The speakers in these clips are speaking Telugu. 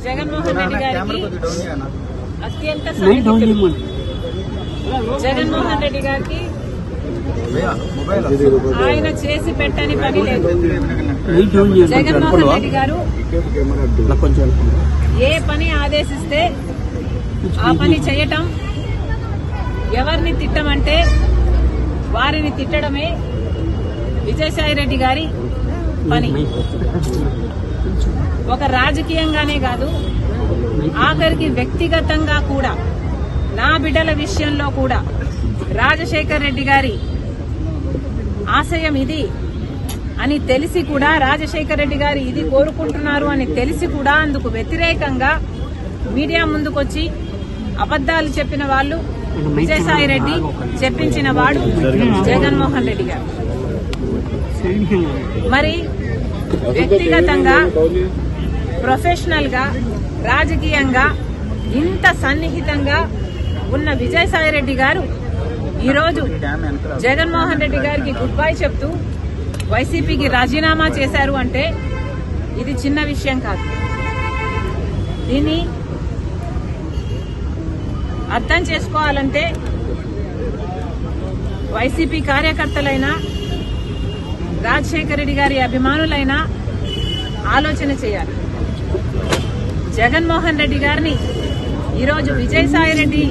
జగన్మోహన్ రెడ్డి గారికి అత్యంత సన్నిహితుడు. జగన్మోహన్ రెడ్డి గారికి ఆయన చేసి పెట్టని పని లేదు. జగన్మోహన్ రెడ్డి గారు ఏ పని ఆదేశిస్తే ఆ పని చేయటం, ఎవరిని తిట్టమంటే వారిని తిట్టడమే విజయసాయి రెడ్డి గారి పని. ఒక రాజకీయంగానే కాదు, ఆఖరికి వ్యక్తిగతంగా కూడా, నా బిడ్డల విషయంలో కూడా రాజశేఖర్ రెడ్డి గారి ఆశయం ఇది అని తెలిసి కూడా, రాజశేఖర్ రెడ్డి గారు ఇది కోరుకుంటున్నారు అని తెలిసి కూడా అందుకు వ్యతిరేకంగా మీడియా ముందుకొచ్చి అబద్దాలు చెప్పిన వాళ్ళు విజయసాయి రెడ్డి, చెప్పించిన వాడు జగన్మోహన్ రెడ్డి గారు. మరి వ్యక్తిగతంగా, ప్రొఫెషనల్ గా, రాజకీయంగా ఇంత సన్నిహితంగా ఉన్న విజయసాయి రెడ్డి గారు ఈరోజు జగన్మోహన్ రెడ్డి గారికి గుడ్ బై చెప్తూ వైసీపీకి రాజీనామా చేశారు అంటే ఇది చిన్న విషయం కాదు. దీన్ని అర్థం చేసుకోవాలంటే వైసీపీ కార్యకర్తలైనా, రాజశేఖర రెడ్డి గారి అభిమానులైనా ఆలోచన చేయాలి. జగన్మోహన్ రెడ్డి గారిని ఈరోజు విజయసాయి రెడ్డి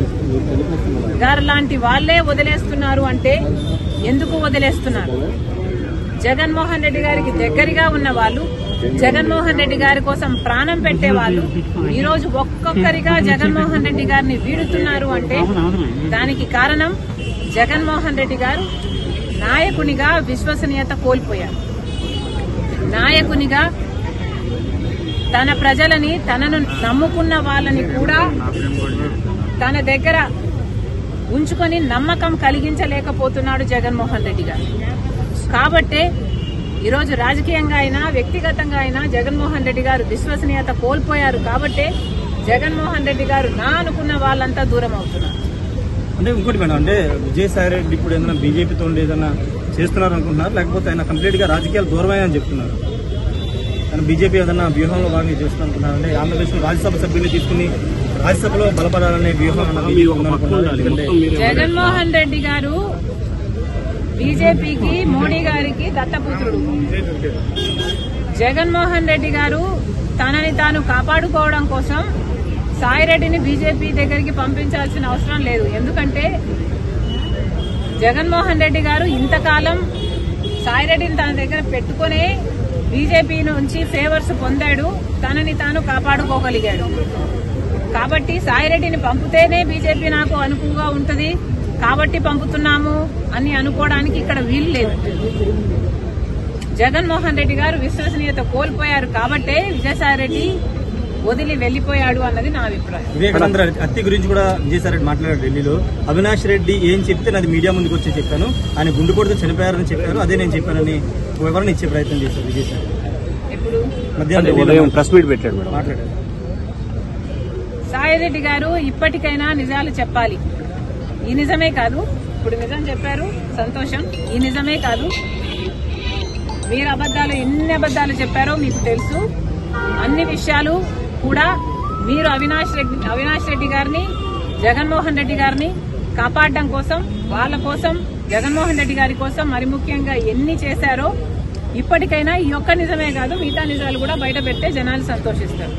గారు లాంటి వాళ్లే వదిలేస్తున్నారు అంటే ఎందుకు వదిలేస్తున్నారు? జగన్మోహన్ రెడ్డి గారికి దగ్గరగా ఉన్న వాళ్ళు, జగన్మోహన్ రెడ్డి గారి కోసం ప్రాణం పెట్టే వాళ్ళు ఈరోజు ఒక్కొక్కరిగా జగన్మోహన్ రెడ్డి గారిని వీడుతున్నారు అంటే దానికి కారణం జగన్మోహన్ రెడ్డి గారు నాయకునిగా విశ్వసనీయత కోల్పోయారు. నాయకునిగా తన ప్రజలని, తనను నమ్ముకున్న వాళ్ళని కూడా తన దగ్గర ఉంచుకొని నమ్మకం కలిగించలేకపోతున్నాడు జగన్మోహన్ రెడ్డి గారు. కాబట్టే ఈరోజు రాజకీయంగా అయినా, వ్యక్తిగతంగా అయినా జగన్మోహన్ రెడ్డి గారు విశ్వసనీయత కోల్పోయారు. కాబట్టే జగన్మోహన్ రెడ్డి గారు నా అనుకున్న వాళ్ళంతా దూరం అవుతున్నారు. అంటే ఇంకోటి మేడం, అంటే విజయసాయి రెడ్డి ఇప్పుడు ఏదైనా బీజేపీతో ఏదైనా చేస్తున్నారు అనుకుంటున్నారు, లేకపోతే ఆయన కంప్లీట్ గా రాజకీయాలు దూరమని చెప్తున్నారు? కానీ బీజేపీ ఏదైనా వ్యూహంలో భాగంగా చేస్తున్నారు అనుకుంటున్నారు? అంటే ఆంధ్రప్రదేశ్ రాజ్యసభ సభ్యుల్ని తీసుకుని రాజ్యసభలో బలపడాలనే వ్యూహం జగన్మోహన్ రెడ్డి గారు బీజేపీకి, మోడీ గారికి దత్తపుత్రుడు. జగన్మోహన్ రెడ్డి గారు తనని తాను కాపాడుకోవడం కోసం సాయిరెడ్డిని బీజేపీ దగ్గరికి పంపించాల్సిన అవసరం లేదు. ఎందుకంటే జగన్మోహన్ రెడ్డి గారు ఇంతకాలం సాయిరెడ్డిని తన దగ్గర పెట్టుకునే బీజేపీ నుంచి ఫేవర్స్ పొందాడు, తనని తాను కాపాడుకోగలిగాడు. కాబట్టి సాయిరెడ్డిని పంపితేనే బీజేపీ నాకు అనుకువగా ఉంటుంది కాబట్టి పంపుతున్నాము అని అనుకోవడానికి ఇక్కడ వీలు లేదు. జగన్మోహన్ రెడ్డి గారు విశ్వసనీయత కోల్పోయారు కాబట్టే విజయసాయి రెడ్డి వదిలి వెళ్లిపోయాడు అన్నది నా అభిప్రాయం. వివేకానంద హత్య గురించి కూడా విజయసాయి రెడ్డి మాట్లాడారు ఢిల్లీలో. అవినాష్ రెడ్డి ఏం చెప్తే నాది మీడియా ముందుకు వచ్చి చెప్పాను, ఆయన గుండు కొడుతూ చనిపోయారని చెప్పారు, అదే నేను చెప్పానని వివరణ ఇచ్చే ప్రయత్నం చేశారు విజయసాయి. ఇప్పుడు మధ్యాహ్నం ప్రెస్ మీట్ పెట్టాడు మేడం, మాట్లాడారు. సాయిరెడ్డి గారు ఇప్పటికైనా నిజాలు చెప్పాలి. ఈ నిజమే కాదు, ఇప్పుడు నిజం చెప్పారు, సంతోషం. ఈ నిజమే కాదు, మీరు అబద్దాలు ఎన్ని అబద్దాలు చెప్పారో మీకు తెలుసు. అన్ని విషయాలు కూడా మీరు అవినాష్ రెడ్డి గారిని, జగన్మోహన్ రెడ్డి గారిని కాపాడడం కోసం, వాళ్ళ కోసం, జగన్మోహన్ రెడ్డి గారి కోసం మరి ముఖ్యంగా ఎన్ని చేశారో ఇప్పటికైనా ఈ ఒక్క నిజమే కాదు మిగతా నిజాలు కూడా బయట పెడితే జనాలు సంతోషిస్తారు.